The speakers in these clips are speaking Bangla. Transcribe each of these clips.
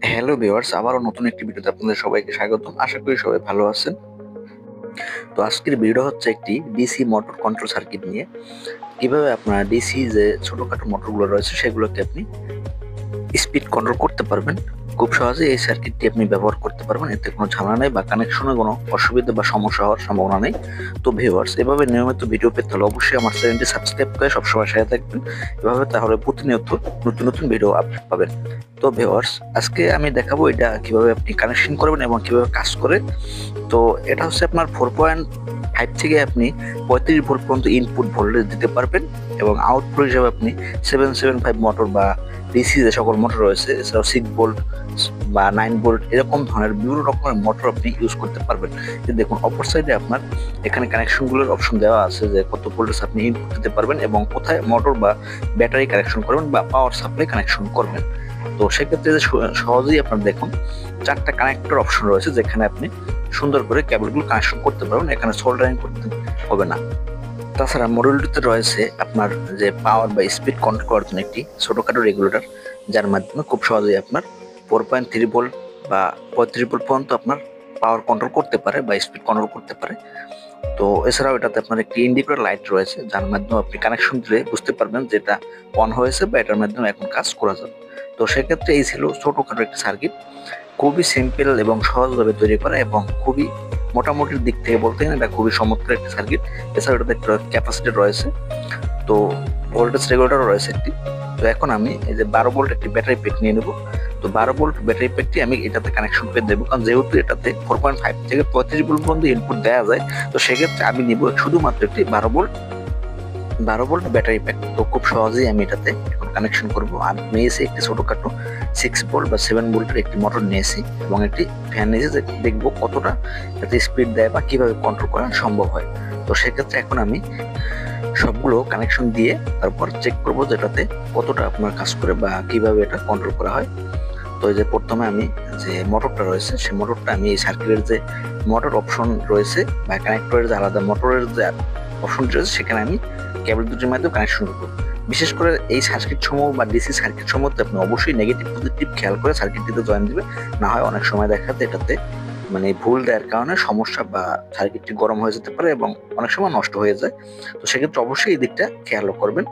হ্যালো ভিউয়ার্স, আবারও নতুন একটি ভিডিওতে আপনাদের সবাইকে স্বাগতম। আশা করি সবাই ভালো আছেন। তো আজকের ভিডিও হচ্ছে একটি ডিসি মোটর কন্ট্রোল সার্কিট নিয়ে। কিভাবে আপনার ডিসি যে ছোটখাটো মোটরগুলো রয়েছে সেগুলোকে আপনি স্পিড কন্ট্রোল করতে পারবেন। খুব সহজে এই সার্কিটটি আপনি ব্যবহার করতে পারবেন। এতে কোনো ঝামেলা নেই বা কানেকশনে কোনো অসুবিধা বা সমস্যা হওয়ার সম্ভাবনা নেই। তো ভিউয়ার্স, এভাবে নিয়মিত ভিডিও পেতে হলে অবশ্যই আমার চ্যানেলটি সাবস্ক্রাইব করে সবসময় সাথে থাকবেন। এভাবে তাহলে প্রতিনিয়ত নতুন নতুন ভিডিও আপডেট পাবেন। তো ভিউয়ার্স, আজকে আমি দেখাবো এটা কিভাবে আপনি কানেকশন করবেন এবং কিভাবে কাজ করে। তো এটা হচ্ছে আপনার 4.5 থেকে আপনি 35 ভোল্ট পর্যন্ত ইনপুট ভোল্টেজ দিতে পারবেন এবং আউটপুট হিসেবে আপনি 775 মোটর বা ডিসি যে সকল মোটর রয়েছে, এছাড়াও 6 ভোল্ট বা 9 ভোল্ট এরকম ধরনের বিভিন্ন রকমের মোটর আপনি ইউজ করতে পারবেন। দেখুন, অপর সাইডে আপনার এখানে কানেকশনগুলোর অপশন দেওয়া আছে যে কত ভোল্টেজ আপনি ইনপুট দিতে পারবেন এবং কোথায় মোটর বা ব্যাটারি কানেকশন করবেন বা পাওয়ার সাপ্লাই কানেকশন করবেন। তো সেক্ষেত্রে যে সহজেই আপনার দেখুন 4টা কানেক্টর অপশন রয়েছে, যেখানে আপনি সুন্দর করে কেবলগুলো কানেকশন করতে পারবেন। এখানে সোল্ডারিং করতে হবে না। তাছাড়া মডিউলটিতে রয়েছে আপনার যে পাওয়ার বা স্পিড কন্ট্রোল করার জন্য একটি ছোটখাটো রেগুলেটর, যার মাধ্যমে খুব সহজেই আপনার 4.3 ভোল্ট বা 35 ভোল্ট পর্যন্ত আপনার পাওয়ার কন্ট্রোল করতে পারে বা স্পিড কন্ট্রোল করতে পারে। তো এছাড়াও এটাতে আপনার একটি ইন্ডিকেটর লাইট রয়েছে, যার মাধ্যমে আপনি কানেকশন দিলে বুঝতে পারবেন যে এটা অন হয়েছে বা এটার মাধ্যমে এখন কাজ করা যাবে। তো সেক্ষেত্রে এই ছিল ছোটখাটো একটি সার্কিট, খুবই সিম্পল এবং সহজভাবে তৈরি করা এবং খুবই মোটামুটির দিক থেকে বলতে গেলে এটা খুবই চমৎকার একটি সার্কিট। এছাড়াও এটাতে একটা ক্যাপাসিটর রয়েছে, তো ভোল্টেজ রেগুলেটর রয়েছে একটি। তো এখন আমি এই যে 12 ভোল্ট একটি ব্যাটারি প্যাক নিয়ে নেব। তো 12 ভোল্ট ব্যাটারি প্যাকটি আমি এটাতে কানেকশন করে দেবো, কারণ যেহেতু এটাতে 4.5 থেকে 35 ভোল্ট পর্যন্ত ইনপুট দেওয়া যায়। তো সেক্ষেত্রে আমি নিব শুধুমাত্র একটি 12 ভোল্ট ব্যাটারি প্যাক। তো খুব সহজেই আমি এটাতে এখন কানেকশন করব। আর নিয়েছি একটি ছোটখাটো 6 ভোল্ট বা 7 ভোল্টের একটি মোটর নিয়েছি এবং একটি ফ্যান নিয়েছি, যে দেখবো কতটা এতে স্পিড দেয় বা কিভাবে কন্ট্রোল করা সম্ভব হয়। তো সেক্ষেত্রে এখন আমি সবগুলো কানেকশন দিয়ে তারপর চেক করবো যে এটাতে কতটা আপনার কাজ করে বা কিভাবে এটা কন্ট্রোল করা হয়। তো এই যে প্রথমে আমি যে মোটরটা রয়েছে সেই মোটরটা আমি এই সার্কিটের যে মোটর অপশন রয়েছে বা কানেক্টরের যে আলাদা মোটরের যে অপশন রয়েছে সেখানে আমি কেবল দুটির মাধ্যমে কানেকশন করবো। বিশেষ করে এই সার্কিট সমূহ বা ডিসি সার্কিট সমূহতে আপনি অবশ্যই নেগেটিভ পজিটিভ খেয়াল করে সার্কিটটিতে জয়েন দিবে। না হয় অনেক সময় দেখা যায় এটাতে মানে ভুল দেওয়ার কারণে সমস্যা বা সার্কিটটি গরম হয়ে যেতে পারে এবং অনেক সময় নষ্ট হয়ে যায়। তো সেক্ষেত্রে অবশ্যই এই দিকটা খেয়াল করবেন।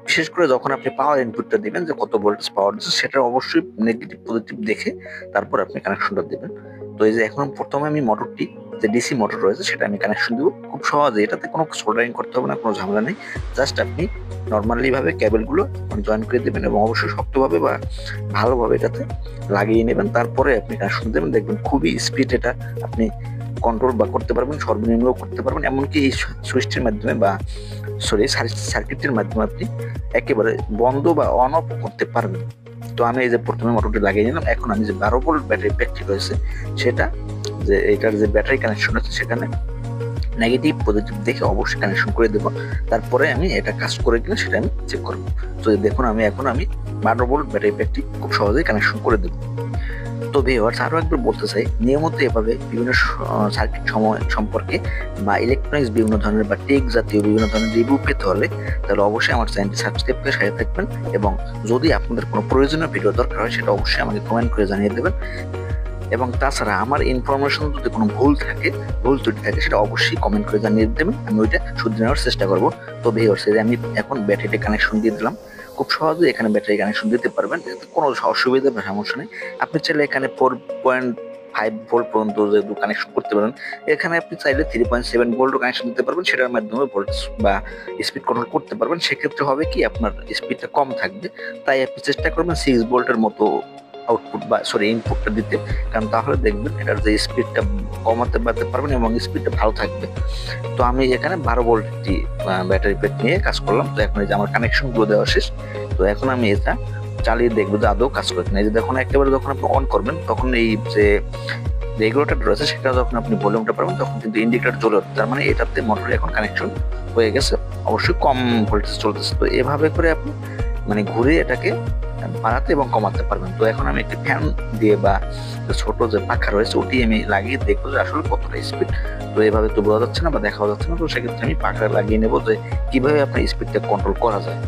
বিশেষ করে যখন আপনি পাওয়ার ইনপুটটা দিবেন যে কত ভোল্টেজ পাওয়ার দিচ্ছে, সেটা অবশ্যই নেগেটিভ পজিটিভ দেখে তারপর আপনি কানেকশনটা দিবেন। তো এই যে এখন প্রথমে আমি মোটরটি যে ডিসি মোটর রয়েছে সেটা আমি কানেকশন দিব। খুব সহজে, এটাতে কোনো সোল্ডারিং করতে হবে না, কোনো ঝামেলা নেই। জাস্ট আপনি নর্মালি ভাবে কেবলগুলো জয়েন করে দেবেন এবং অবশ্যই শক্তভাবে বা ভালোভাবে এটাতে লাগিয়ে নেবেন। তারপরে আপনি কানেকশন দেবেন, দেখবেন খুবই স্পিড এটা আপনি কন্ট্রোল বা করতে পারবেন, সর্বনিম্ন করতে পারবেন। এমনকি এই সুইচটির মাধ্যমে বা সার্কিটের মাধ্যমে আপনি একেবারে বন্ধ বা অন অফ করতে পারবেন। তো আমি এই যে প্রথমে মোটরটি লাগিয়ে নিলাম। এখন আমি যে 12 ভোল্ট ব্যাটারি প্যাকটি রয়েছে সেটা যে এটার যে ব্যাটারি কানেকশন আছে সেখানে নেগেটিভ পজিটিভ দেখে অবশ্যই কানেকশন করে দেবো। তারপরে আমি এটা কাজ করে কিনা সেটা আমি চেক করবো। তো দেখুন, এখন আমি 12 ভোল্ট ব্যাটারি প্যাকটি খুব সহজেই কানেকশন করে দেবো। তো ভিউয়ার্স, আরো একবার বলতে চাই, নিয়মিত এভাবে বিভিন্ন সার্কিট সম্পর্কে বা ইলেকট্রনিক্স বিভিন্ন ধরনের বা টেক জাতীয় বিভিন্ন ধরনের রিভিউ পেতে হলে তাহলে অবশ্যই আমার চ্যানেলটি সাবস্ক্রাইব করে সাথে থাকবেন। এবং যদি আপনাদের কোনো প্রয়োজনীয় ভিডিও দরকার হয় সেটা অবশ্যই আমাকে কমেন্ট করে জানিয়ে দেবেন। এবং তাছাড়া আমার ইনফরমেশন যদি কোনো ভুল ত্রুটি থাকে সেটা অবশ্যই কমেন্ট করে জানিয়ে দেবেন, আমি ওইটা শুধরে নেওয়ার চেষ্টা করবো। তো ভিউয়ার্স, আমি এখন ব্যাটারিটা কানেকশন দিয়ে দিলাম। খুব সহজেই এখানে ব্যাটারি কানেকশন দিতে পারবেন, এতে কোনো অসুবিধা বা সমস্যা নেই। আপনি চাইলে এখানে 4.5 ভোল্ট পর্যন্ত যেহেতু কানেকশন করতে পারেন, এখানে আপনি চাইলে 3.7 ভোল্টও কানেকশন দিতে পারবেন, সেটার মাধ্যমে ভোল্টেজ বা স্পিড কন্ট্রোল করতে পারবেন। সেক্ষেত্রে হবে কি, আপনার স্পিডটা কম থাকবে। তাই আপনি চেষ্টা করবেন 6 ভোল্টের মতো আউটপুট বা ইনপুটটা দিতে, কারণ তাহলে দেখবেন এটার যে স্পিডটা কমাতে বাড়তে পারবেন এবং স্পিডটা ভালো থাকবে। তো আমি এখানে 12 ভোল্ট একটি ব্যাটারি প্যাক নিয়ে কাজ করলাম। তো এখন এই যে আমার কানেকশন গুলো দেওয়া শেষ। তো এখন আমি এটা চালিয়ে দেখবো যে আদৌ কাজ করে কিনা। এই যে দেখুন, একেবারে যখন আপনি অন করবেন তখন এই যে রেগুলেটর রয়েছে সেটা যখন আপনি ভলিউমটা পাবেন তখন কিন্তু ইন্ডিকেটর জ্বলে ওঠে, তার মানে এটাতে মোটরে এখন কানেকশন হয়ে গেছে, অবশ্যই কম ভোল্টেজ চলতেছে। তো এভাবে করে আপনি ঘুরে এটাকে বাড়াতে এবং কমাতে পারবেন। তো এখন আমি একটি ফ্যান দিয়ে বা ছোট যে পাখা রয়েছে ওটি আমি লাগিয়ে দেখবো যে আসলে কতটা স্পিড। তো এভাবে তো বোঝা যাচ্ছে না বা দেখা যাচ্ছে না, তো সেক্ষেত্রে আমি পাখা লাগিয়ে নেবো যে কিভাবে আপনার স্পিডটা কন্ট্রোল করা যায়।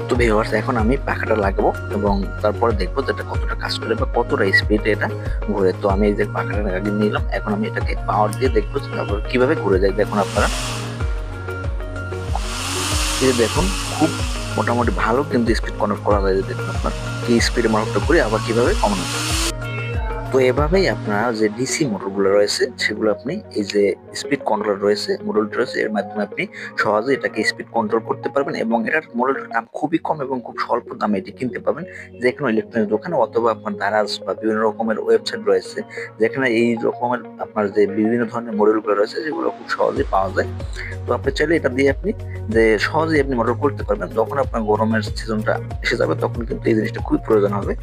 তো ভিউয়ার্স এখন আমি পাখাটা লাগাবো এবং তারপরে দেখবো যে এটা কতটা কাজ করে বা কতটা স্পিডে এটা ঘুরে। তো আমি এই যে পাখাটা লাগিয়ে নিলাম, এখন আমি এটাকে পাওয়ার দিয়ে দেখবো যে তারপর কিভাবে ঘুরে যায়। দেখুন আপনারা এই যে দেখুন খুব মোটামুটি ভালো কিন্তু স্পিড কন্ট্রোল করা যায়। দেখুন আপনার কি স্পিডে মোটরটা ঘুরে আবার কিভাবে কমানো যায়। তো এভাবেই আপনার যে ডিসি মোটরগুলো রয়েছে সেগুলো আপনি এই যে স্পিড কন্ট্রোলার রয়েছে, মডেলটা রয়েছে, এর মাধ্যমে আপনি সহজে এটাকে স্পিড কন্ট্রোল করতে পারবেন এবং এটার মডেলটার দাম খুবই কম এবং খুব স্বল্প দামে এটি কিনতে পাবেন যে কোনো ইলেকট্রনিক্স দোকানে অথবা আপনার দারাজ বা বিভিন্ন রকমের ওয়েবসাইট রয়েছে যেখানে এই রকমের আপনার যে বিভিন্ন ধরনের মডেলগুলো রয়েছে সেগুলো খুব সহজেই পাওয়া যায়। তো আপনি চাইলে এটা দিয়ে আপনি যে সহজেই আপনি মোটর করতে পারবেন। যখন আপনার গরমের সিজনটা এসে যাবে তখন কিন্তু এই জিনিসটা খুবই প্রয়োজন হবে।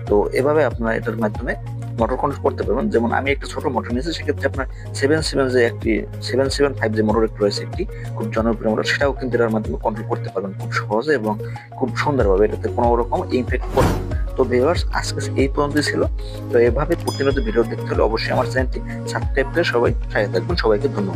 তো এভাবে আপনারা এটার মাধ্যমে মোটর কন্ট্রোল করতে পারবেন। যেমন আমি একটা ছোট মোটর নিয়েছি, সেক্ষেত্রে আপনার 77 যে একটি 775 যে মোটর একটি রয়েছে, একটি খুব জনপ্রিয় মোটর, সেটাও কিন্তু এটার মাধ্যমে কন্ট্রোল করতে পারবেন খুব সহজে এবং খুব সুন্দরভাবে। এটাতে কোনো রকম ইমপ্যাক্ট পড়বে না। তো ভিউয়ার্স আজকে এই পর্যন্তই ছিল। তো এভাবে প্রতিনিয়ত ভিডিও দেখতে হলে অবশ্যই আমার চ্যানেলটি সাবস্ক্রাইব করে সবাই সাথে থাকবেন। সবাইকে ধন্যবাদ।